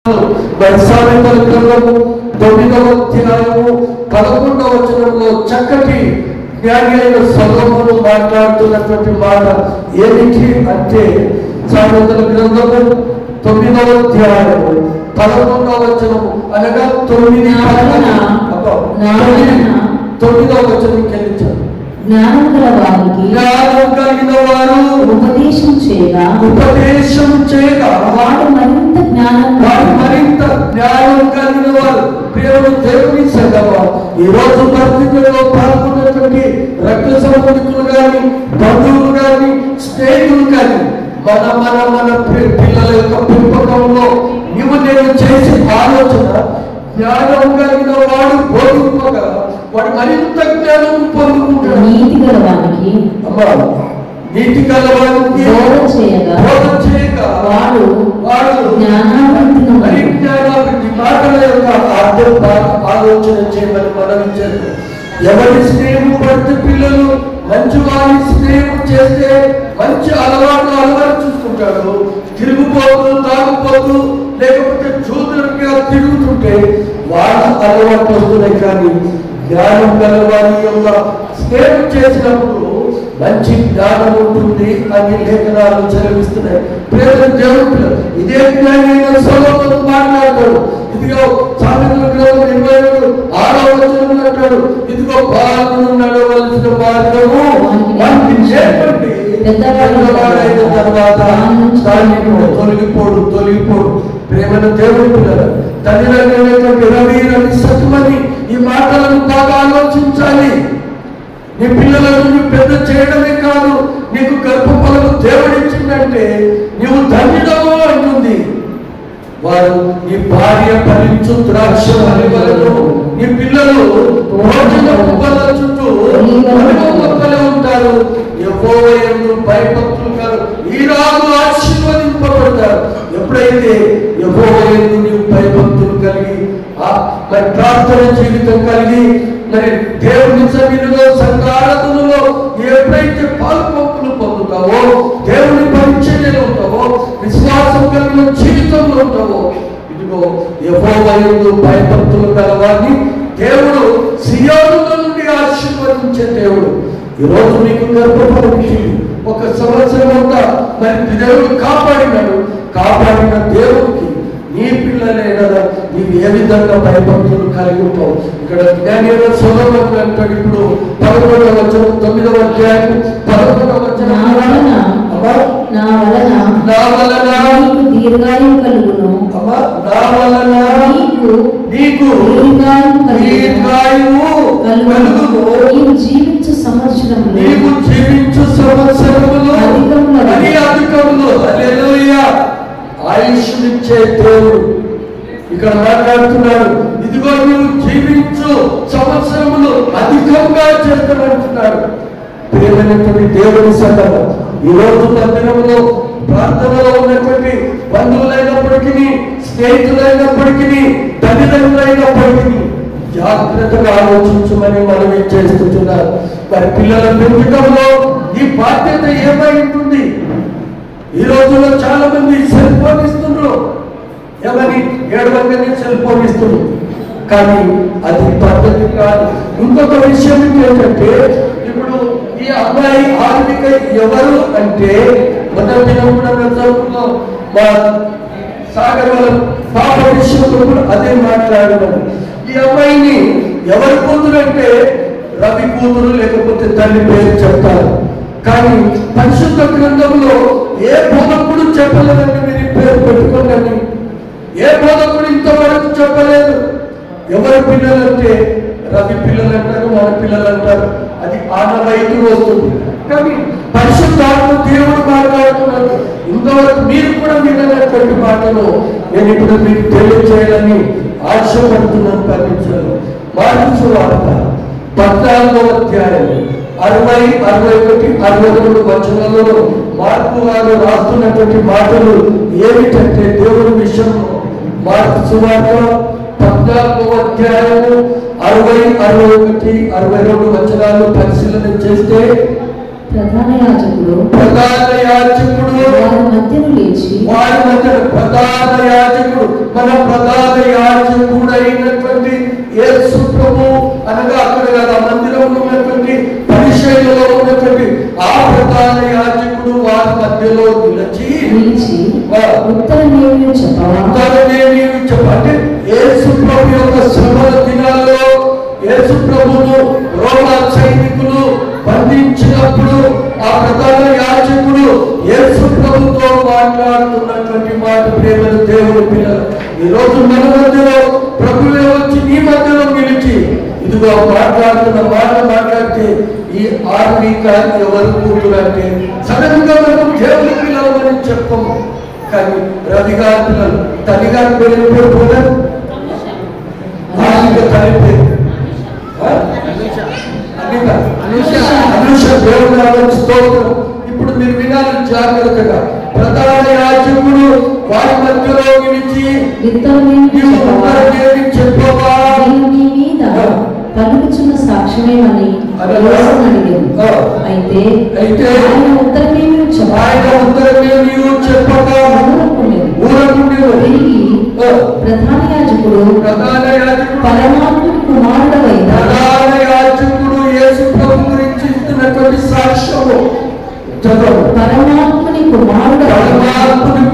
సామెతల గ్రంథము 9వ అధ్యాయము 11వ వచనంలో చక్కటి జ్ఞాని అయిన సొలొమోను మాట్లాడుతున్నటువంటి మాట ఏమిటి అంటే, సామెతల గ్రంథము 9వ అధ్యాయము 11వ వచనము అనగా 9వ వచనం కెలిచారు. జ్ఞానం గల వారికి జ్ఞానం కలిగిన వారు ఉపదేశం చేయగా వాడు మరింత జ్ఞానం కలిగిన వారు. ప్రియమైన దేవుని సంగమా, ఈ రోజు పరిస్థితుల్లో పాల్గొన్నటువంటి రక్త సంబంధికులు కానీ, బంధువులు కానీ, స్నేహితులు కానీ, మన పిల్లల యొక్క పెంపకంలో నీవు నేను చేసే ఆలోచన జ్ఞానం కలిగిన వాడు బోధింపగా వాడు మరింత జ్ఞానం పొందుకుంటాడు. నీతి గలవానికి బోధ చేయగా వాడు జ్ఞానాభివృద్ధి మాటల యొక్క అర్థం ఆలోచన చేయమని మనవించారు. ఎవరి స్నేహం పడితే పిల్లలు మంచి వారి స్నేహం చేస్తే మంచి అలవాట్లు చూసుకుంటాడు. తిరుగుపోతూ తాగుపోతూ లేకపోతే చూతులుగా తిరుగుతుంటే వాళ్ళ అలవాటు వస్తున్నాయి. కానీ జ్ఞానం గల వారి యొక్క స్నేహం చేసినప్పుడు మంచి జ్ఞానం ఉంటుంది అని లేఖనాలు చదివిస్తున్నాయి. ప్రేమ దేవుడు ఇదే జ్ఞాని అయిన సొలొమోను మాట్లాడతాడు. ఇదిగో సామెతల గ్రంథం 26వ వచనంలో అంటాడు, ఇదిగో బాలుడు నడవలసిన మార్గము వానికి నేర్పండి, పెద్దవాడైన తర్వాత తొలగిపోడు. ప్రేమను దేవుడు పిల్లలు తల్లిదండ్రులైనటువంటి రవి సత్యమని ఈ మాటలను బాగా ఆలోచించాలి. నీ పిల్లలను పెద్ద చేయడమే కాదు, నీకు గర్భఫలము దేవుడిచ్చిందంటే నీవు ధన్యుడవు అంటుంది. వారు నీ భార్య ఫలించు ద్రాక్ష వలెను, నీ పిల్లలు భోజన పువ్వుల చుట్టూ మొక్కలే ఉంటారు. యెహోవా యందు భయభక్తులు కలరు ఈ రాజు ఆశీర్వదింపబడతారు. ఎప్పుడైతే యెహోవా యందు నీవు భయభక్తులు కలిగి మరి ప్రార్థన జీవితం కలిగి మరి దేవుని సన్నిధిలో సంఘారాధనలో ఎప్పుడైతే పాల్పొక్కులు పొందుతావో, దేవుని పరిచర్యలో ఉంటావో, విశ్వాసం కలిగిన జీవితంలో ఉంటావో, ఇదిగో యెహోవా యందు భయభక్తులు గలవారిని దేవుడు సియోనులో నుండి ఆశీర్వదించే దేవుడు. ఈ రోజు నీకు గర్భఫలం ఇచ్చింది. 1 సంవత్సరం అంతా మరి దేవుడు కాపాడిన దేవుడికి నీ పిల్లలైనా నీవు ఏ విధంగా భయభక్తులు కలిగి ఉంటావు. ఇక్కడ జ్ఞాని సొలొమోను అంటాడు. ఇప్పుడు 11వ వచనం 9వ అధ్యాయం 11వ వచనం, నా వలన దీర్ఘాయువు కలుగును, నీకు దీర్ఘాయువు కలుగును, నీవు జీవించు సంవత్సరములు అధికములు. హల్లెలూయా. ఆయుష్నిచ్చే దేవుడు ఇక్కడ మాట్లాడుతున్నాడు. ఇదిగో నువ్వు జీవించు సంవత్సరములు అధికంగా చేస్తానంటున్నాడు. ప్రియమైనటువంటి దేవుని సందర్భం ఈ రోజు మందిరంలో ప్రార్థనలో ఉన్నటువంటి బంధువులైనప్పటికీ, స్నేహితులైనప్పటికీ, తల్లిదండ్రులైనప్పటికీ జాగ్రత్తగా ఆలోచించమని మనం చేస్తున్నారు. మరి పిల్లల పెంపకంలో ఈ బాధ్యత ఏమై ఉంటుంది? ఈ రోజుల్లో చాలా మంది సెల్ ఫోన్ ఇస్తున్నారు. ఏమని ఏడవగానే సెల్ ఫోన్ ఇస్తున్నారు. కానీ అది పద్ధతి కాదు. ఇంకొక విషయం ఏంటంటే, ఇప్పుడు ఈ అమ్మాయి ఆర్థిక ఎవరు అంటే మొదటి చదువులో మా సాగర్ వాళ్ళ పాప విషయంలో కూడా అదే మాట్లాడమని. ఈ అమ్మాయిని ఎవరి కూతురు అంటే రవి కూతురు లేకపోతే తల్లి పేరు చెప్తారు. కానీ పరిశుద్ధ గ్రంథంలో ఏ బోధకుడు చెప్పలేదండి మీరు పేరు పెట్టుకోండి. ఏ బోధకుడు ఇంతవరకు చెప్పలేదు. ఎవరి పిల్లలంటే రవి పిల్లలు అంటారు, మన పిల్లలు అంటారు. అది ఆనవాయితీ వస్తుంది. కానీ పరిశుద్ధాత్మ దేవుడు మాట్లాడుతున్నారు. ఇంతవరకు మీరు కూడా వినటువంటి మాటలు నేను ఇప్పుడు మీకు తెలియజేయాలని ఆశపడుతున్నాను. కనిపించాను. మార్పు వార్త 14వ అధ్యాయం 60, 61, 62 వచనాలలో మార్పు వారు రాస్తున్నటువంటి మాటలు ఏమిటంటే దేవుని విషయంలో మార్పు వార్త 14వ అధ్యాయము 60, 61, 62 వచనాలు పరిశీలన చేస్తే ప్రధాన యాజకుడు వారి మధ్యను లేచి ప్రధాన యాజకుడు మన చెప్పవా? ఉత్తరమే నీవు చెప్పండి. యేసు ప్రభు యొక్క శ్రమల దినాల్లో యేసు ప్రభును రోమా సైనికులు బంధించినప్పుడు ఆ ప్రధాన యాజకుడు యేసు ప్రభుతో మాట్లాడుతున్నటువంటి మాట ప్రేమను దేవుని పిల్లలు ఈ రోజు మన మధ్యలో ప్రభువే వచ్చి నీ మధ్యలో నిలిచి ఇదిగో మాట్లాడుతున్న మాట మాట్లాడితే ఈ ఆర్మీక ఎవరు కూతురంటే సడన్ గా మనం దేవుని పిల్లలని చెప్పము. కానీ రవి గారి పిల్లలు తల్లి గారి పేరు పోతారు తల్లి పేరు అనుష దేవుడు స్తోత్రం. ఇప్పుడు మీరు వినాలి జాగ్రత్తగా. ప్రధాన యాజకుడు వారి మధ్యలో నిలిచి చెప్పవా పలుకుచున్న సాక్ష్యమేమని అయితే ఆయన ఉత్తరమేమి చెప్పగా తిరిగి ప్రధాన యాజకుడు పరమాత్ముడి కుమారుడవైన యాజకుడు యేసు ప్రభు గురించి ఇస్తున్నటువంటి సాక్ష్యము పరమాత్ముని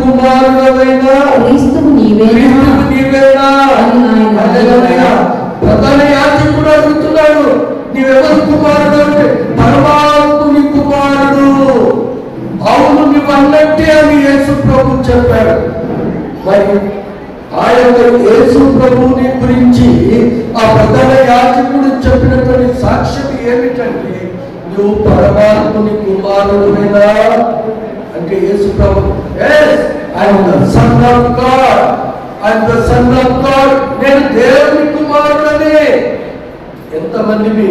కుమారుడవైన క్రీస్తువు నీవేనా అని ఆయన ప్రధాన యాజకుడు అడుగుతున్నాడు, నీవెవరు కుమారుడు అంటే పరమాత్ముని కుమారుడు. అవును నువ్వు అన్నట్టే అని యేసు ప్రభు చెప్పాడు. మరి ఆ యొక్క యేసు ప్రభుని గురించి ఆ ప్రధాన యాజకుడు చెప్పినటువంటి సాక్ష్యం ఏమిటంటే నువ్వు పరమాత్ముని కుమారుడువేనా అంటే యేసు ప్రభు నేను దేవుని కుమారుడనే. ఎంతమంది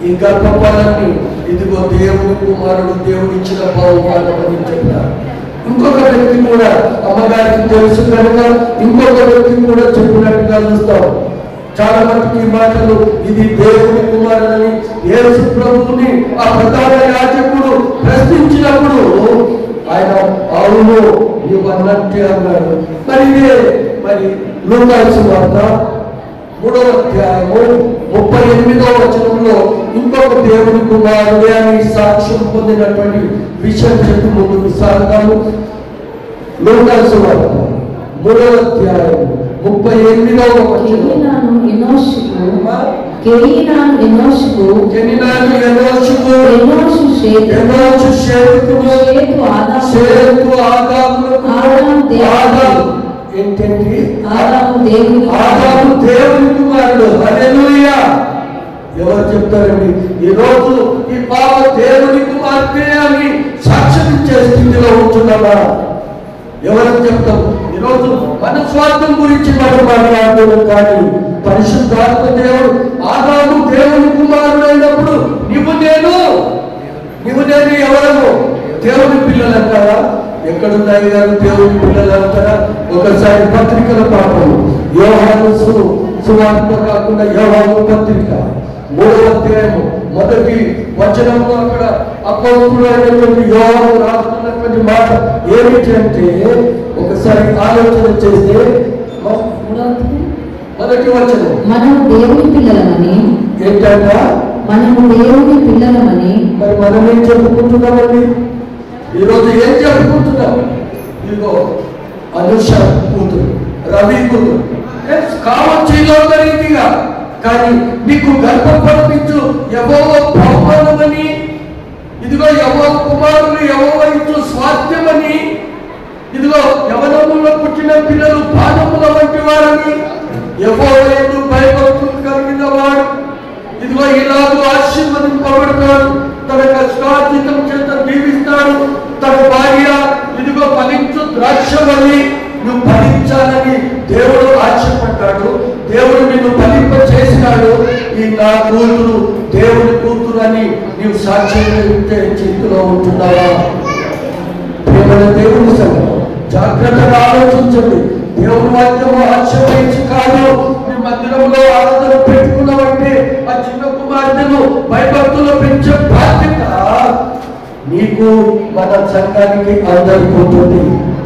ఈ గర్భఫలాన్ని ఇదిగో దేవుని కుమారుడు దేవుడు ఇచ్చిన బహుమానమని చెప్పారు. ఇంకొక వ్యక్తి కూడా అమ్మగారికి తెలుసు కనుక ఇంకొక వ్యక్తి కూడా చెప్పినట్టుగా చూస్తాం. చాలా మందికి ఈ మాటలు ఇది దేవుని కుమారుడని యేసు ప్రభువుని ఆ ప్రధాన యాజకుడు ప్రశ్నించినప్పుడు ఆయన అవును నీవు అన్నట్టే అన్నాడు. మరి ఇదే మరి లూకాసు సువార్త 3వ అధ్యాయము 38వ వచనంలో ఇంకొక దేవుని కుమారుడే అని సాక్ష్యం పొందినటువంటి విషయం చెప్పి ముందుకు సాగుతాము. లూకాసు సువార్త 3వ అధ్యాయం 38వ వచనం ఏంటంటే ఆదాము దేవుని కుమారుడు. హల్లెలూయా. ఎవరు చెప్తారండి ఈ రోజు ఈ పాప దేవుని కుమార్తె అని సాక్ష్యం ఇచ్చే స్థితిలో ఉంటున్నామా? ఎవరికి చెప్తాం? ఈరోజు మన స్వార్థం గురించి మనం మాట్లాడుతున్నాం. కానీ పరిశుద్ధాత్మ దేవుడు ఆదాము దేవుని కుమారుడు అయినప్పుడు నువ్వు నేను ఎవరము దేవుని పిల్లలు అంటారా? ఎక్కడున్నాయి గారు దేవుని పిల్లలు అంటారా? ఒకసారి పత్రికల పాపం యోహాను సువార్త కాకుండా యోహాను పత్రిక 3వ అధ్యాయము 1వ వచనంలో అక్కడ అపోస్తలుడు అయినటువంటి యోహాను రాస్తున్నటువంటి మాట ఏమిటి అంటే ఒకసారి ఆలోచన చేస్తే 1వ వచనం మనము దేవుని పిల్లలమని ఏంటంట మనము దేవుని పిల్లలమని. మరి మనం ఏం చెప్పుకుంటున్నామండి? ఈరోజు ఏం చెప్పుకుంటున్నాం? ఇదిగో అనుష కూతురు, రవి కూతురు కావచ్చు ఈ లోక రీతిగా. కానీ మీకు గర్భఫలమిచ్చు యెహోవా బహుమానమని, ఇదిగో యెహోవా కుమారులు యెహోవా ఇచ్చు స్వాస్థ్యమని, ఇదిగో యవనములో పుట్టిన పిల్లలు పాదముల వంటి వారని, యెహోవా యందు భయభక్తులు కలిగిన వాడు ఇదిగో ఇలాగూ ఆశీర్వదింపబడతాడు. తన కష్టార్జితం చేత దీవిస్తాడు. తన భార్య ఇదిగో ఫలించు ద్రాక్షవల్లి, నువ్వు ఫలించాలని దేవుడు ఆశపడ్డాడు. దేవుడు నిన్ను ఫలింప చేసినాడు. ఈ నా కూతురు దేవుని కూతురు అని నీవు సాక్ష్యం చేతిలో ఉంటున్నావా? ప్రేమల దేవుని సంఘం జాగ్రత్తగా ఆలోచించండి. దేవుని వాక్యము ఆశ్చర్యించి కాదు. నీ మందిరంలో ఆరాధన పెట్టుకున్నావంటే ఆ చిన్న కుమార్తెను భయభక్తులు పెంచే బాధ్యత నీకు మన సంఘానికి అందరికీ ఉంటుంది.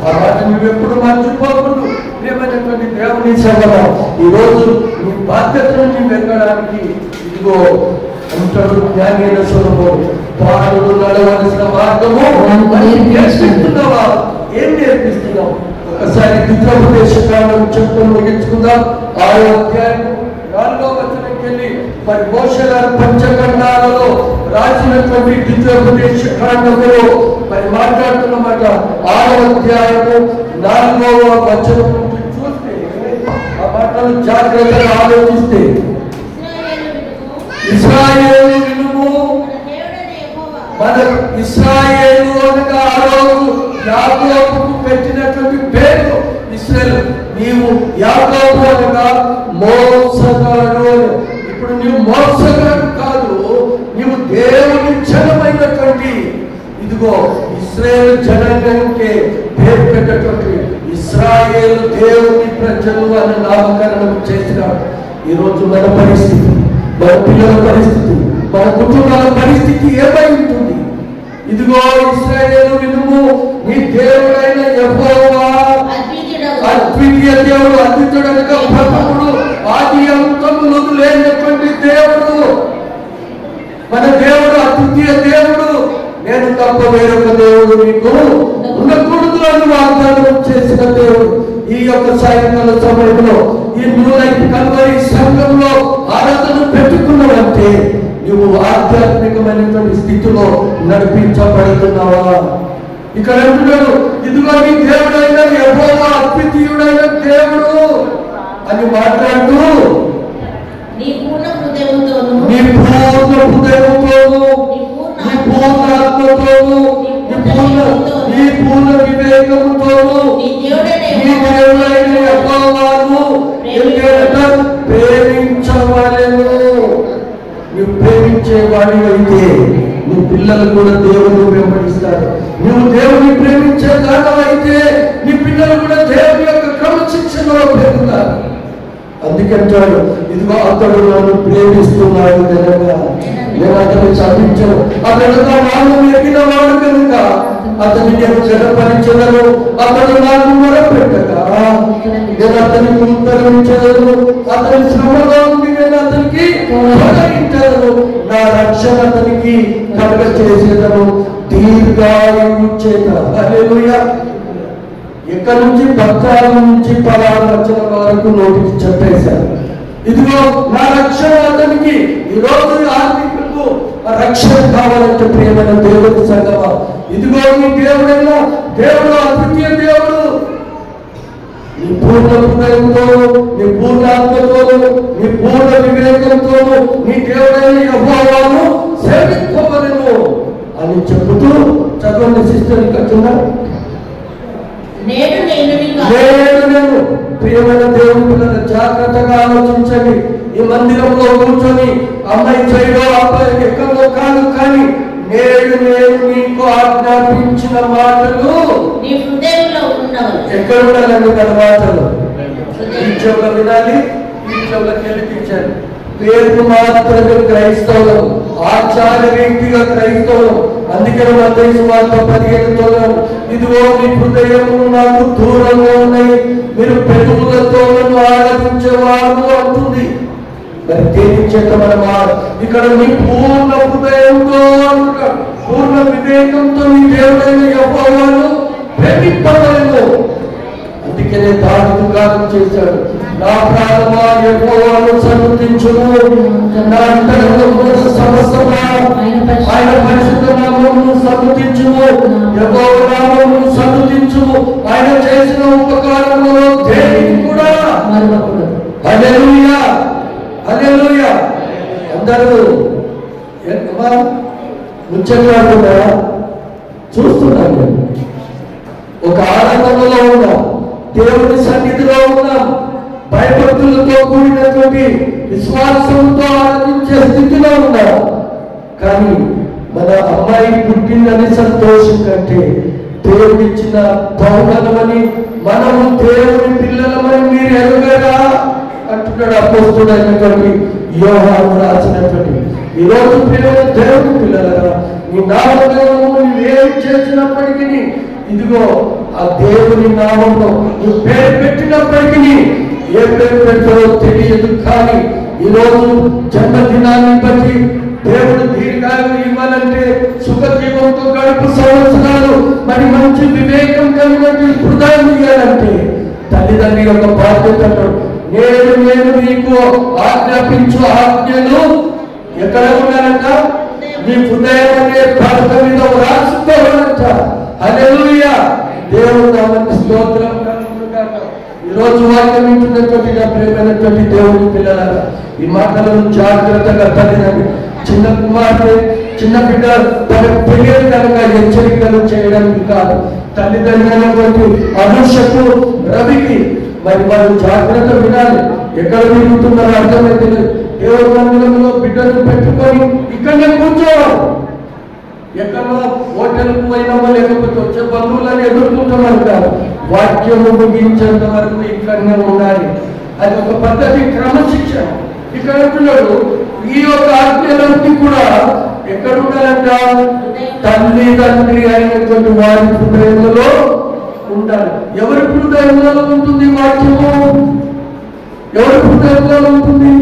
ఆ మాట నువ్వెప్పుడు మర్చిపోకూడదు. ప్రేమైనటువంటి దేవుని సేవలో ఈరోజు నీ బాధ్యతను నీవు ఎక్కడానికి ఇదిగో అంటాడు జ్ఞానైన సొలొమోను, బాలుడు నడవలసిన మార్గము నేర్పిస్తున్నావా? ఏం నేర్పిస్తున్నావు? ఒక ఒకసారి ద్వితీయోపదేశకాండం చెప్తూ ముగించుకుందాం. 6వ అధ్యాయం 4వ వచనంకి వెళ్ళి మరి మోషే గారు పంచఖండాలలో రాసినటువంటి ద్వితీయోపదేశకాండంలో మరి మాట్లాడుతున్నమాట. 6వ అధ్యాయము 4వ వచనం నుంచి చూస్తే ఆ మాటలు జాగ్రత్తగా ఆలోచిస్తే, ఇశ్రాయేలు వినుము, మన ఇశ్రాయేలు అనగా ఆ రోజు యాకోబుకు పెట్టినటువంటి పేరు ఇశ్రాయేలు. నీవు యాకోబు అనగా మోసగాడు. ఇప్పుడు నీవు మోసగాడు కాదు, నీవు దేవుని జనమైనటువంటి ఇదిగో ఇశ్రాయేలు జనాంగానికి పేరు పెట్టేటువంటి ఇశ్రాయేలు దేవుని ప్రజలు అని నామకరణం చేసినాడు. ఈరోజు మన పరిస్థితి, మన పిల్లల పరిస్థితి, మన కుటుంబాల పరిస్థితి ఏమై ఉంటుంది? ఇదిగో ఇశ్రాయేలు వినుము, నీ దేవుడైన యెహోవా అద్వితీయ దేవుడు, అద్వితీయుడనగా ప్రథముడు, ఆది అంతములు లేనటువంటి దేవుడు. మన దేవుడు అద్వితీయ దేవుడు. నేను తప్ప వేరొక దేవుడు నీకు ఉండకూడదు అని వాగ్దానం చేసిన దేవుడు. ఈ యొక్క సాయంకాల సమయంలో ఈ న్యూ లైఫ్ కల్వరీ సంఘంలో ఆరాధన పెట్టుకున్నావంటే నువ్వు ఆధ్యాత్మికమైనటువంటి స్థితిలో నడిపించబడుతున్నావా? ఇక్కడ అంటున్నాడు, ఇదిగో నీ దేవుడైన యెహోవా అద్వితీయుడైన దేవుడు అని మాట్లాడుతూ నీ పూర్ణ హృదయముతోను, నీ పూర్ణ ఆత్మతోను, నీ పూర్ణ వివేకముతోను నీ దేవుడైన యెహోవాను ప్రేమించవలెను. నువ్వు ప్రేమించేవాడి అయితే నీ పిల్లలు కూడా దేవుని వెంబడిస్తారు. నువ్వు దేవుని ప్రేమించే దానమైతే నీ పిల్లలు కూడా దేవుని యొక్క క్రమశిక్షణలో పెరుగుతారు. అందుకంటాడు, ఇదిగో అతడు నన్ను ప్రేమిస్తున్నాడు కనుక నేను అతను చదివించను, అతడు నా నామం ఎరిగిన వాడు కనుక అతని నేను జనపరించదను, అతడు నాకు మొరపెట్టగా నేను అతనికి ఉత్తరించదను, అతని శ్రమలో ఉండి నేను అతనికి తొలగించదను, నా రక్షణ అతనికి కలుగ చేసేదను దీర్ఘాయువు చేత. హల్లెలూయా. ఇక్కడ నుంచి 14 నుంచి 16 వచనం వరకు నోటికి చెప్పేశారు. ఇదిగో నా రక్షణ అతనికి. ఈరోజు ఆత్మీయులకు రక్షణ కావాలంటే ప్రియమైన దేవుని సంగమా, ఇదిగో నీ దేవుడైనా దేవుడు అద్వితీయ దేవుడు. నీ పూర్ణ హృదయంతోను, నీ పూర్ణ ఆత్మతోను, నీ పూర్ణ వివేకంతోను నీ దేవుడైన యెహోవాను సేవింపవలెను అని చెబుతూ చదవండి సిస్టర్. ఇక్కడ నేను ప్రియమైన దేవుని పిల్లలు జాగ్రత్తగా ఆలోచించండి. ఈ మందిరంలో కూర్చొని అమ్మాయి చేయడో అబ్బాయి ఎక్కడో కాదు, కానీ నేను నీకు ఆజ్ఞాపించిన మాటలు ఎక్కడ ఉండాలండి? మన మాటలు ఈ చెవులో వినాలి, ఈ చెవులకు వెళ్ళిపించాలి. పేరు మాత్రమే క్రైస్తవులం, ఆచార రీతిగా క్రైస్తవులం. అందుకని మత్తయి సువార్త 15 ఇదిగో మీ హృదయము నాకు దూరంగా ఉన్నాయి, మీరు పెదవులతో నన్ను ఆరాధించేవారు అంటుంది. మరి దేని చేత మనం ఇక్కడ నీ పూర్ణ హృదయంతో అంటున్నాడు, పూర్ణ వివేకంతో నీ దేవుడైన యెహోవాను ప్రేమింపవలెను. అందుకనే దావీదు గానం చేశాడు, నా ప్రాణమా యెహోవాను సన్నుతించుము, నా అంతరంగమున సమస్తమా ఆయన పరిశుద్ధ నామమును సన్నుతించుము, యెహోవా నామమును సన్నుతించుము. ఆయన చేసిన ఉపకారములో దేనిని కూడా మరవకూడదు. హల్లెలూయా, హల్లెలూయా. అందరూ ముచ్చట్లాడుతున్నా చూస్తున్నాను. ఒక ఆనందంలో ఉన్నాం, దేవుని సన్నిధిలో ఉన్నాం, భయభక్తులతో కూడినటువంటి విశ్వాసంతో ఆనందించే స్థితిలో ఉన్నాం. కానీ మన అమ్మాయి పుట్టిందని సంతోషం కంటే దేవుడిచ్చిన బహుమానమని, మనము దేవుని పిల్లలమని మీరు ఎరుగరా అంటున్నాడు అపోస్తలుడైనటువంటి యోహాను రాసినటువంటి. ఈరోజు ప్రియమైన దేవుని పిల్లలరా, నీ నామకరణము నువ్వేం చేసినప్పటికీ, ఇదిగో ఆ దేవుని నామంలో నువ్వు పేరు పెట్టినప్పటికీ ఏ పేరు పెట్టారో తెలియదు. కానీ ఈరోజు జన్మదినాన్ని బట్టి దేవుడు దీర్ఘాయువు ఇవ్వాలంటే సుఖజీవంతో గడుపు సంవత్సరాలు, మరి మంచి వివేకం కలిగినటువంటి హృదయం ఇవ్వాలంటే తల్లిదండ్రి యొక్క బాధ్యతను నేను నీకు ఆజ్ఞాపించు ఆజ్ఞలు ఎక్కడ ఉన్నారంట? నీ హృదయం అనే పలక మీద రాసుకోవాలంట. హల్లెలూయా. దేవుడు నామమునకు స్తోత్రం కలుగును గాక. ఈరోజు వాక్యం వింటున్నటువంటి నా ప్రియమైనటువంటి దేవుని పిల్లలారా, ఈ మాటలను జాగ్రత్తగా తల్లిదండ్రి, చిన్న కుమార్తె చిన్న బిడ్డ తన తెలియని కనుక హెచ్చరికలు చేయడానికి కాదు, తల్లిదండ్రులైనటువంటి అనుషకు రవికి మరి వాళ్ళు జాగ్రత్త వినాలి. ఎక్కడ తిరుగుతున్నారో అర్థమైతే దేవుడి మందిరంలో బిడ్డను పెట్టుకొని ఇక్కడనే కూర్చోవాలి. ఎక్కడో హోటల్కు పోయినామో లేకపోతే వచ్చే బంధువులను ఎదుర్కొంటున్నారు కాదు, వాక్యము ముగించేంత వరకు ఇక్కడనే ఉండాలి. అది ఒక పద్ధతి, క్రమశిక్షణ. ఇక్కడ అంటున్నాడు ఈ యొక్క ఆజ్ఞలన్నీ కూడా ఎక్కడ ఉండాలంట? తల్లి తండ్రి అయినటువంటి వారి హృదయంలో ఉండాలి. ఎవరి హృదయంలో ఉంటుంది వాక్యము? ఎవరి హృదయంలో ఉంటుంది?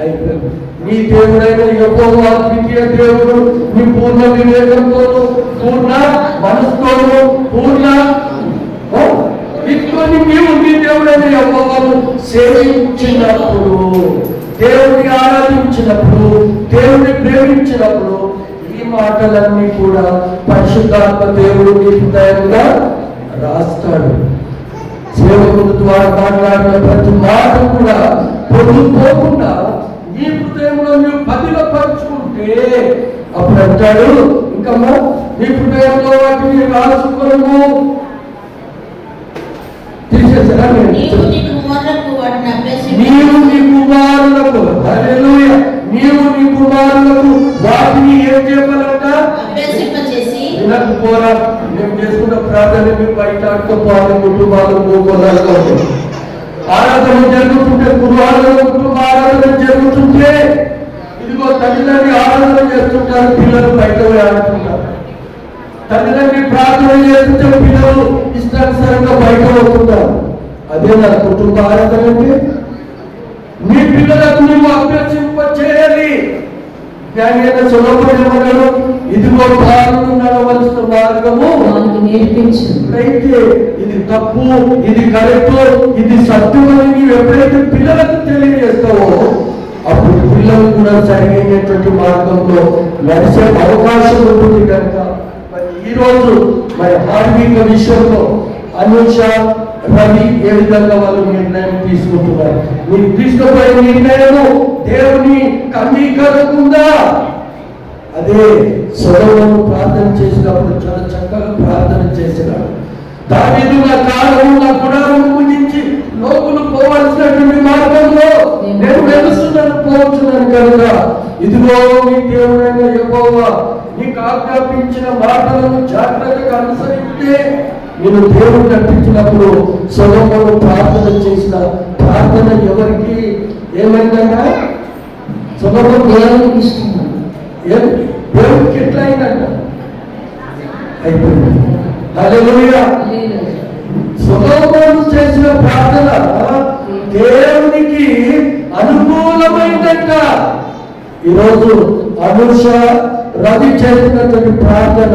అయిపోయింది. నీ దేవుడైన యెహోవా ద్వితీయ దేవుడు, నీ పూర్ణ వివేకంతోను పూర్ణ మనసుతోను పూర్ణ ఇట్కొని నీవు నీ దేవుడైన యెహోవాను సేవించినప్పుడు, దేవుని ఆరాధించినప్పుడు, దేవుని ప్రేమించినప్పుడు ఈ మాటలన్నీ కూడా పరిశుద్ధాత్మ దేవుడు నీ హృదయంగా రాస్తాడు. సేవకుల ద్వారా మాట్లాడిన ప్రతి మాట కూడా పొందుకోకుండా నీ హృదయంలో నువ్వు పదిలపరుచుకుంటే అప్పుడు అంటాడు, ఇంకా నీ హృదయంలో వాటిని రాసుకోను. తీసేసారా? నీవు నీ కుమారులకు హల్లెలూయా, నీవు నీ కుమారులకు వాటిని ఏం చెప్పాలంట? వినకపోరా. మేము చేసుకున్న ప్రార్థన మీరు బయట ఆడుకోవాలి, కుటుంబాలు గోకోదాలు ఆరాధన జరుగుతుంటే, గురువారం కుటుంబ ఆరాధన జరుగుతుంటే ఇదిగో తల్లిదండ్రి ఆరాధన చేస్తుంటారు, పిల్లలు బయట ఆడుతుంటారు. తల్లిదండ్రి ప్రార్థన చేస్తుంటే పిల్లలు ఇష్టానుసారంగా బయట పోతుంటారు. అదే నా కుటుంబ ఆరాధన అంటే. మీ పిల్లలకు నువ్వు అభ్యసింప చేయాలి. జ్ఞానైన సొలొమోను ఇదిగో బాలుడు నడవలసిన మార్గము నేర్పించు. అయితే ఇది తప్పు, ఇది కరెక్ట్, ఇది సత్యమని నీవు ఎప్పుడైతే పిల్లలకు తెలియజేస్తావో అప్పుడు పిల్లలు కూడా సరైనటువంటి మార్గంలో నడిచే అవకాశం ఉంటుంది. కనుక మరి ఈరోజు మరి హార్మిక విషయంలో అనుష రవి ఏ విధంగా వాళ్ళు నిర్ణయం తీసుకుంటున్నారు? మీరు తీసుకుపోయే నిర్ణయము దేవుని అంగీకరించుకుందా? అదే సొలొమోను ప్రార్థన చేసినప్పుడు చాలా చక్కగా ప్రార్థన చేసినాడు. దావీదు నా కాలము నా గుడారము ముగించి లోకులు పోవలసినటువంటి మార్గంలో నేను వెలుస్తున్నాను పోవచ్చున్నాను కనుక ఇదిగో నీ దేవుడైన యెహోవా నీకు ఆజ్ఞాపించిన మాటలను జాగ్రత్తగా అనుసరిస్తే నేను దేవుడు నడిపించినప్పుడు సొలొమోను ప్రార్థన చేసిన ప్రార్థన ఎవరికి ఏమైందంట? సొలొమోను దేవునికి ఇష్టం. దేవుడికి ఎట్లా అయిందంట? అయిపోయింది. హల్లెలూయా. సొలొమోను చేసిన ప్రార్థన దేవునికి అనుకూలమైందంట. ఈరోజు అనుష రవి చేసినటువంటి ప్రార్థన,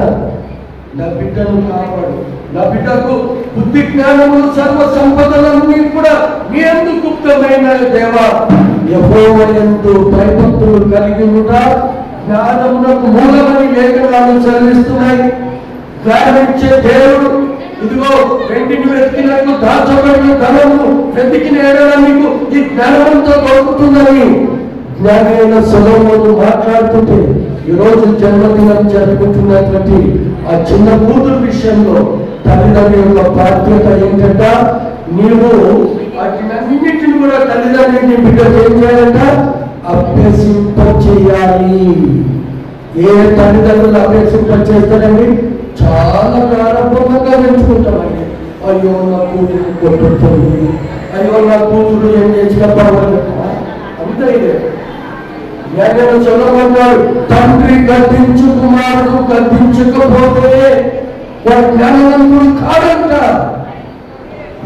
నా బిడ్డను కాపాడు, నా బిడ్డకు బుద్ధి జ్ఞానములు సర్వ సంపదలన్నీ కూడా నీ యందు గుప్తమైన దేవా, యెహోవా యందు భయభక్తులు కలిగి ఉంటా. జ్ఞానమునకు మూలమని లేఖనాలు చదివిస్తున్నాయి. జ్ఞానమిచ్చే దేవుడు ఇదిగో వెంటిని వెతికినట్లు దాచబడిన ధనము వెతికిన ఏడల మీకు ఈ జ్ఞానంతో దొరుకుతుందని జ్ఞానైన సొలొమోను మాట్లాడుతుంటే ఈరోజు జన్మదినం జరుపుతున్నటువంటి ఆ చిన్న కూతురు విషయంలో తల్లిదండ్రి యొక్క బాధ్యత ఏంటంట? నీవు వాటినన్నింటిని కూడా తల్లిదండ్రులని బిడ్డలు ఏం చేయాలంట? అభ్యసింప చేయాలి. ఏ తల్లిదండ్రులు అభ్యసింప చేస్తారండి? చాలా ప్రారంభంగా పెంచుకుంటామండి. అయ్యో నా కూతురు కొట్టుతుంది, అయ్యో నా కూతురు ఏం చేసిన పర్వాలేదు అంతే. ఇదే జ్ఞానం చదవమన్నాడు, తండ్రి గద్దించు కుమారుడు గద్దించకపోతే వాడు జ్ఞానవంతుడు కాదంట.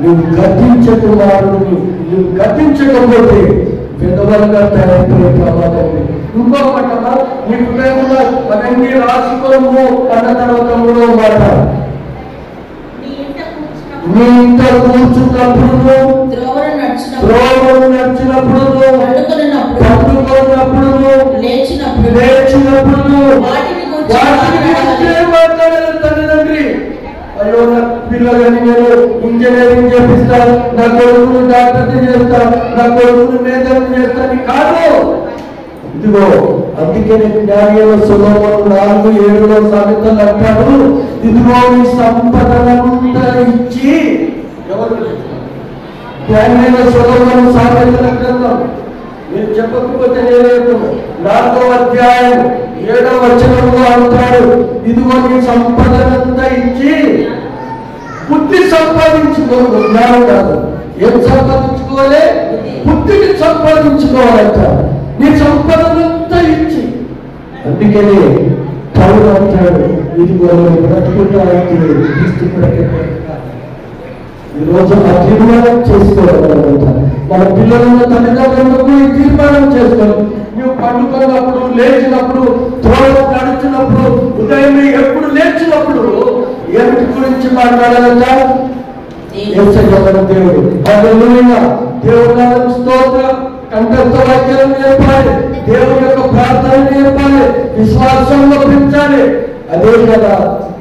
నువ్వు గద్దించే కుమారుడు నువ్వు గద్దించకపోతే విధవలుగా తయారైపోయే ప్రమాదం. ఇంకో మాట నీ హృదయంలో అవన్నీ రాసుకోము అన్న తర్వాత మూడో మాట నీ ఇంట కూర్చున్నప్పుడు ద్రోవను నడిచినప్పుడు పండుకున్నప్పుడు లేచినప్పుడు మాట్లాడాలి తల్లిదండ్రి. అయ్యో నా పిల్లలని నేను ఇంజనీరింగ్ చేపిస్తాను, నా కొడుకును డాక్టర్ని చేస్తాను, నా కొడుకును మేధావిని చేస్తాను కాదు. ఇదిగో అందుకే జ్ఞానియైన సొలొమోను 4:7 సామెతలు అంటాడు, ఇదిగో నీ సంపదనంతా ఇచ్చి ఎవరు జ్ఞానియైన సొలొమోను సామెతల గ్రంథం మీరు చెప్పకపోతే నేను 4వ అధ్యాయం 7వ వచనంలో అంటాడు, ఇదిగో నీ సంపదనంతా ఇచ్చి బుద్ధి సంపాదించుకో. జ్ఞానం కాదు, ఏం సంపాదించుకోవాలి? బుద్ధిని సంపాదించుకోవాలంట. నీ సంపదనంతా ఇచ్చి. అందుకనే పౌలు అంటాడు, ఇదిగో బ్రతుకుంటానికి ఈరోజు ఆ తీర్మానం చేసుకోవాలన్నమాట. మన పిల్లలను తల్లిదండ్రులకు ఈ తీర్మానం చేసుకోవాలి. నువ్వు పండుకున్నప్పుడు, లేచినప్పుడు, త్రోవ నడుచున్నప్పుడు, ఉదయం ఎప్పుడు లేచినప్పుడు ఏమిటి గురించి మాట్లాడాలంట? దేవుడు. హల్లెలూయా. దేవుడు స్తోత్రం. కంఠస్థ వాక్యాలు నేర్పాలి, దేవుని యొక్క ప్రార్థన నేర్పాలి, విశ్వాసంలో పెంచాలి. అదే కదా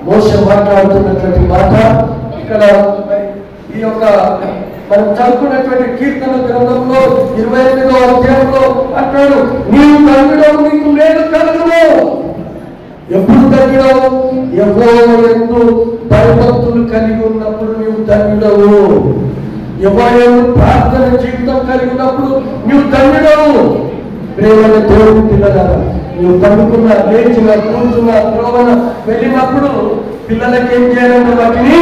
మోషే మాట్లాడుతున్నటువంటి మాట. ఇక్కడ ఈ యొక్క మనం చదువుకున్నటువంటి కీర్తన గ్రంథంలో 28వ అధ్యాయంలో అంటాడు, నీవు తండ్రిడవు, నీకు మేలు కలుగును. ఎప్పుడు తండ్రిడవు? యెహోవా యందు భయభక్తులు కలిగి ఉన్నప్పుడు నీవు తండ్రిడవు. యెహోవా ప్రార్థన జీవితం కలిగినప్పుడు నీవు తండ్రిడవు. ప్రేమల దేవుని పిల్లలారా, నీవు పండుకున్న, లేచిన, కూర్చున్న, త్రోవన వెళ్ళినప్పుడు పిల్లలకి ఏం చేయాలంటే వాటిని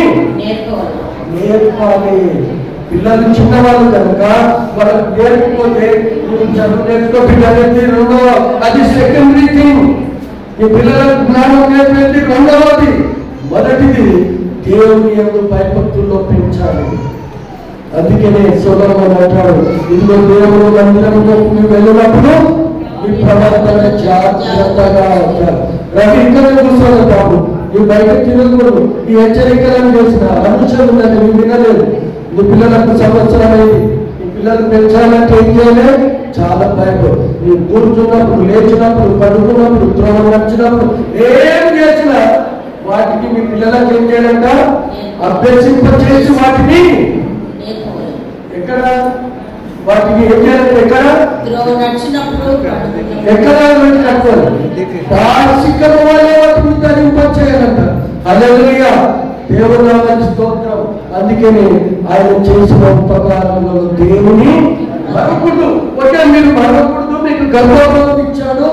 నేర్పాలి. పిల్లలు చిన్నవాళ్ళు కనుక వాళ్ళకి నేర్పుకోతే నువ్వు చదువు నేర్చుకో పిల్లలకి రెండవ, అది సెకండరీ థింగ్. ఈ పిల్లలకు జ్ఞానం నేర్పేది రెండవది. మొదటిది దేవుని యందు భయభక్తుల్లో పెంచాలి. అందుకనే సొలొమోను అంటాడు, ఇదిగో దేవుడు మందిరంలో వెళ్ళినప్పుడు నీ ప్రవర్తన జాగ్రత్తగా రవి ఇక్కడ కూర్చోదు బాబు, నీ బయట తిరగకూడదు. నీ హెచ్చరికలను చేసిన అనుచరులు నీ వినలేదు. నీ పిల్లలకు సంవత్సరం అయింది, నీ పిల్లలు పెంచాలంటే ఏం చేయలేదు? చాలా భయపడు. నీ కూర్చున్నప్పుడు, లేచినప్పుడు, పడుకున్నప్పుడు, త్రోవ నడిచినప్పుడు ఏం చేసినా వాటికి మీ పిల్లలకు ఏం చేయాలంట? అభ్యసింపచేసి వాటిని ఎక్కడ వాటికి ఏం చేయాలంటే ఎక్కడ వార్షికం వల్లే వాటిని ధరింపచేయాలంట. హల్లెలూయా. దేవుని నామానికి స్తోత్రం. అందుకని ఆయన చేసిన ఉపకారాలను దేవుని మరొకడు ఒకే మీరు మరొకడు మీకు గర్భఫలం ఇచ్చాడు.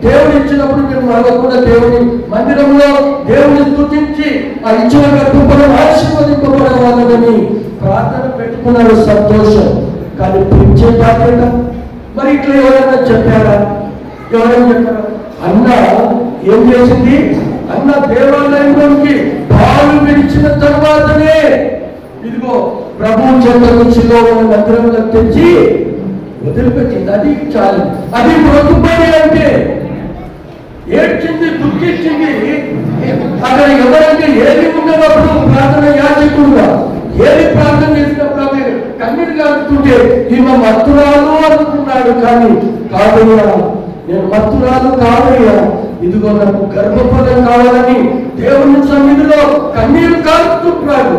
దేవుడు ఇచ్చినప్పుడు మీరు మరొకడు దేవుని మందిరంలో దేవుని స్తుతించి ఆ ఇచ్చిన గర్భఫలం ఆశీర్వదింపబడవాలని ప్రార్థన పెట్టుకున్నాడు. సంతోషం. కానీ పెంచే బాధ్యత మరి ఇట్లా ఎవరైనా చెప్పారా? ఎవరైనా చెప్పారా? అన్న ఏం చేసింది? అన్న దేవాలయంలోకి పాలు విడిచిన తర్వాతనే ఇదిగో ప్రభు చెంతకు శిలోహ మందిరంలో తెచ్చి వదిలిపెట్టింది. అది చాలు. అది బ్రతుకుబడి అంటే ఏడ్చింది, దుఃఖించింది. అక్కడ ఎవరైతే ఏది ఉన్నప్పుడు ప్రార్థన యాజకుడుగా ఏది ప్రార్థన చేసినప్పుడు ఆమె కన్నీరు కాడుతుంటే ఈమె మత్తురాలు అనుకున్నాడు. కానీ కాదయ్యా, నేను మత్తురాలు కాదయ్యా, ఇదిగో నాకు గర్భఫలం కావాలని దేవుని సన్నిధిలో కన్నీరు కాడుతున్నాడు.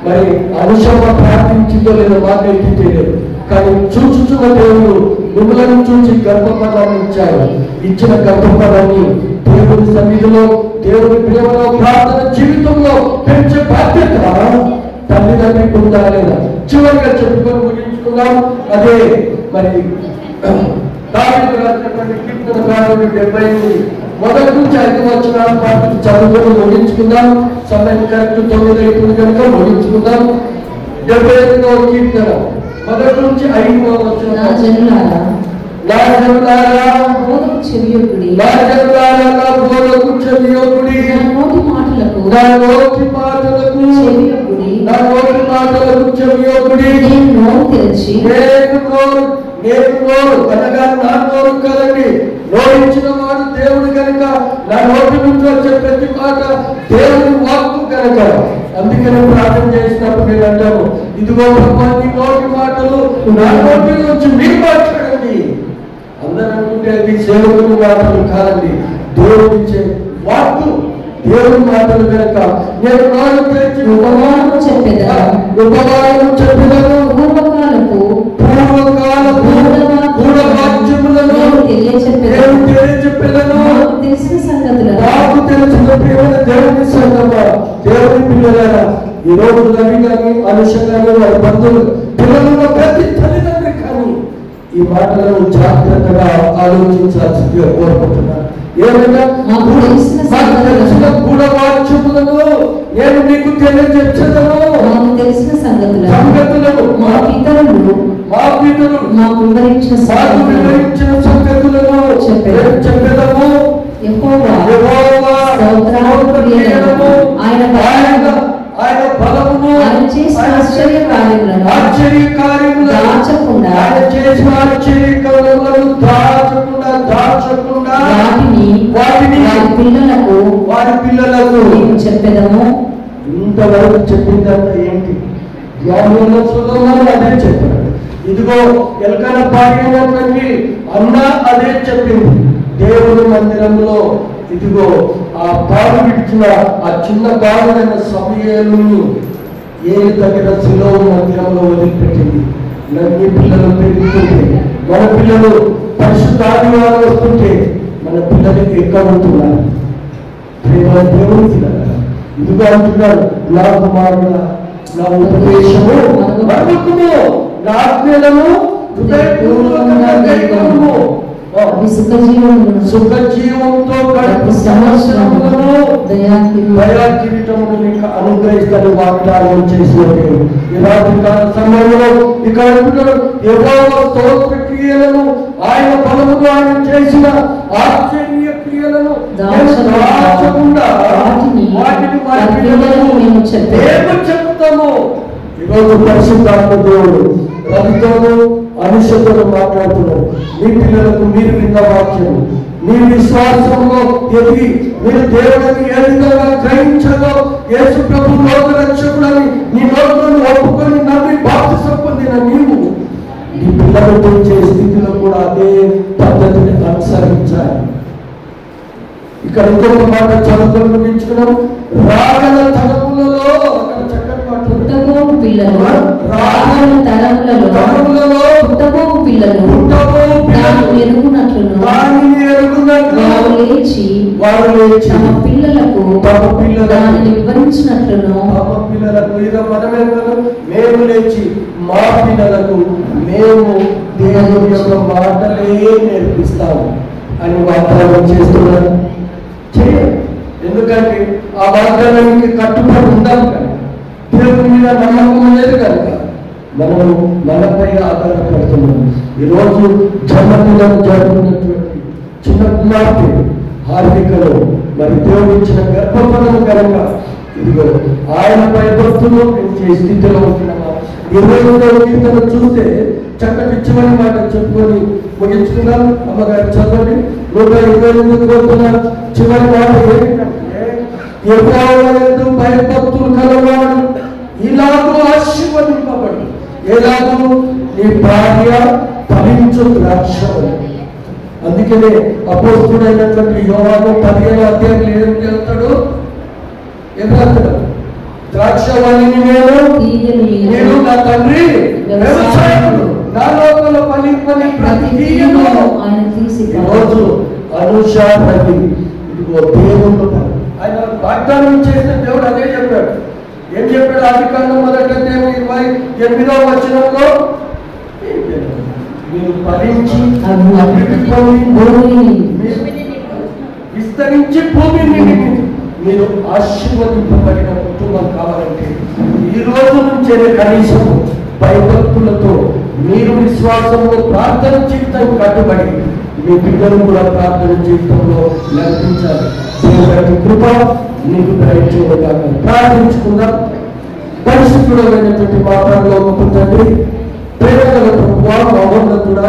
మరి అనుషమ ప్రార్థించిందో లేదో మాకైతే తెలియదు. కానీ చూచుచున్న దేవుడు మిమ్మల్ని చూసి గర్భఫలాన్ని ఇచ్చాడు. ఇచ్చిన గర్భఫలాన్ని దేవుని సన్నిధిలో, దేవుని ప్రేమలో, ప్రార్థన జీవితంలో పెంచే బాధ్యత తల్లిదండ్రులకు ఉండాలేదా? చివరిగా చెప్పుకొని ముగించుకున్నాం. అదే మరి దావీదు రాసినటువంటి కీర్తనకారుడు 78 మొదటి నుంచి 5 వచనాల పాటు చదువుకొని ముగించుకుందాం. సమయం కరెక్ట్ 9 అయిపోయింది కనుక ముగించుకుందాం. 78వ కీర్తన మొదటి నుంచి 5వ వచనం. నా జనులారా బోధకు చెవియొగ్గుడి, నా బోధకు చెవియొగ్గుడి, నా నోటి మాటలకు చెవియొగ్గుడి. నేను నోరు తెరిచి, నేను నోరు అనగా నా నోరు కదండి, నోరు కనుక నా నోటి నుంచి వచ్చే ప్రతి మాట దేవుని వాక్కు కనుక. అందుకని ప్రార్థన చేసినప్పుడు నేను అంటాను, ఇదిగో ప్రభా నీ నోటి మాటలు నా నోటి నుంచి మీరు మాట్లాడండి. అందరూ అనుకుంటే అది సేవకుని మాటలు కాదండి, దేవుడిచ్చే వాక్కు, దేవుని మాటలు కనుక. నేను నాడు తెచ్చి ఉపమానము చెప్పెదను పూర్వకాలపు గూఢవాక్యములను తెలియచెప్పెదను. తెలిసిన సంగతులను నాకు తెలిసిన ప్రియమైన దేవుని సంగమా, దేవుని పిల్లలారా, ఈ రోజు రవి కానీ అనుష కానీ వారి బంధువులు పిల్లలున్న ప్రతి తల్లిదండ్రి కానీ ఈ మాటలను జాగ్రత్తగా ఆలోచించాల్సిందిగా కోరుకుంటున్నాను. ఏమైనా మాకు తెలిసిన గూఢవాక్యములను నేను మీకు తెలియజెచ్చదను. మాకు తెలిసిన సంగతులను మా పితరులు మాకు వివరించిన సంగతులను చెప్పెదము. యెహోవా ఆయన బలమును ఆయన చేసిన ఆశ్చర్యకార్యములను దాచకుండా వాటిని వారి పిల్లలకు చెప్పెదము. ఇంతవరకు చెప్పిందంతా ఏంటి? జ్ఞానంలో సులభంగా అదే చెప్పాడు. ఇదిగో ఎలకన పాడినటువంటి అన్న అదే చెప్పింది. దేవుని మందిరంలో ఇదిగో ఆ పాలు విడిచిన ఆ చిన్న బాలుడైన సమూయేలుని ఏలి దగ్గర శిలోహు మందిరంలో వదిలిపెట్టింది. నన్ను పిల్లలు పెరుగుతుంటే, మన పిల్లలు పరిశుద్ధ ఆదివారం వస్తుంటే మన పిల్లలకి ఎక్కడ ఉంటున్నారు? ప్రేమ దేవుని పిల్లలు ఇదిగో అంటున్నారు, నా కుమారుడా నా ఉపదేశము మరువకుము, నా ఆజ్ఞలను హృదయపూర్వకంగా గైకొనుము. సుఖజీవంతో గడుపు సంవత్సరములను దయాకిరీటమును నీకు అనుగ్రహిస్తాను వాగ్దానం చేసిన దేవుడు. ఈ రాత్రికాల సమయంలో ఇక్కడ యెహోవా స్తోత్ర క్రియలను, ఆయన బలముతో ఆయన చేసిన ఆశ్చర్య క్రియలను దాచకుండా వాటిని వారి పిల్లలకు మేము చెప్తాము. ఈరోజు పరిశుద్ధాత్మ దేవుడు రవితోనూ అనుషతోనూ మాట్లాడుతున్నాడు. మీ పిల్లలకు మీరు విన్న వాక్యం, మీ విశ్వాసంలో ఎదిగి మీరు దేవుడిని ఏ విధంగా గ్రహించదో, యేసు ప్రభు లోక రక్షకుడని నీ నోట్లను ఒప్పుకొని నమ్మి బాప్తిసం పొందిన నీవు నీ పిల్లలతో ఇచ్చే స్థితిలో కూడా అదే పద్ధతిని అనుసరించాలి. ఇక్కడ ఇంకొక మాట చదువుకొని ముగించుకున్నాం. రాగల తరములలో అక్కడ చక్కని మాట, పుట్టబోవు పిల్లలు రాగల తరములలో పుట్టబోవు పిల్లలు దానిని ఎరుగునట్లును వారు లేచి తమ పిల్లలకు దానిని వివరించినట్లును తమ పిల్లలకు ఇదో మనమేమో మేము లేచి మా పిల్లలకు మేము దేవుని యొక్క మాటలే నేర్పిస్తాము అని వాగ్దానం చేస్తున్నారు. ఎందుకంటే ఆ వాగ్దానానికి కట్టుబడి ఉండాలి కనుక, దేవుని మీద నమ్మకం లేదు కనుక మనము మనపై ఆధారపడుతున్నాము. ఈరోజు జన్మదినం జరుపుకున్నటువంటి చిన్న కుమార్తె హార్దికలో మరి దేవుడు ఇచ్చిన గర్భఫలము కనుక ఇదిగో ఆయనపై భక్తులు పెంచే స్థితిలో ఉంటున్నాము. 22వ కీర్తన చూస్తే చక్కటి చివరి మాట చెప్పుకొని ముగించుకున్నాం. అమ్మగారు చదవండి. 128 కోరుతున్నారు. చివరి మాట ఏంటంటే, యెహోవా యందు భయభక్తులు కలవాడు ఇలాగూ ఆశీర్వదింపబడు. ఎలాగూ నీ భార్య ఫలించు ద్రాక్షవల్లి. అందుకనే అపోస్తుడైనటువంటి యోహాను 15వ అధ్యాయంలో ఏం చెప్తాడు? ఏం రాస్తాడు? ద్రాక్షవల్లిని నేను నా తండ్రి వ్యవసాయకుడు, నా లోపల ఫలింపని ప్రతి తీగను ఆయన తీసి. ఈరోజు అనుష రవి ఇదిగో దేవుడు ఆయన వాగ్దానం చేసిన దేవుడు అదే చెప్పాడు. ఏం చెప్పాడు? ఆదికాండం 1:28వ వచనంలో మీరు ఫలించి విస్తరించి భూమిని మీరు ఆశీర్వదింపబడిన కుటుంబం కావాలంటే ఈ రోజు నుంచే కనీసం భయభక్తులతో మీరు విశ్వాసంలో ప్రార్థన జీవితం కట్టుబడి మీ పిల్లలు కూడా ప్రార్థన జీవితంలో నడిపించాలి. దేవుడి కృప నీకు దయచేయగా ప్రార్థించుకుందాం. పరిశుద్ధుడైనటువంటి మా పరలోకపు తండ్రి, ప్రేమగల ప్రభువా, మహోన్నతుడా,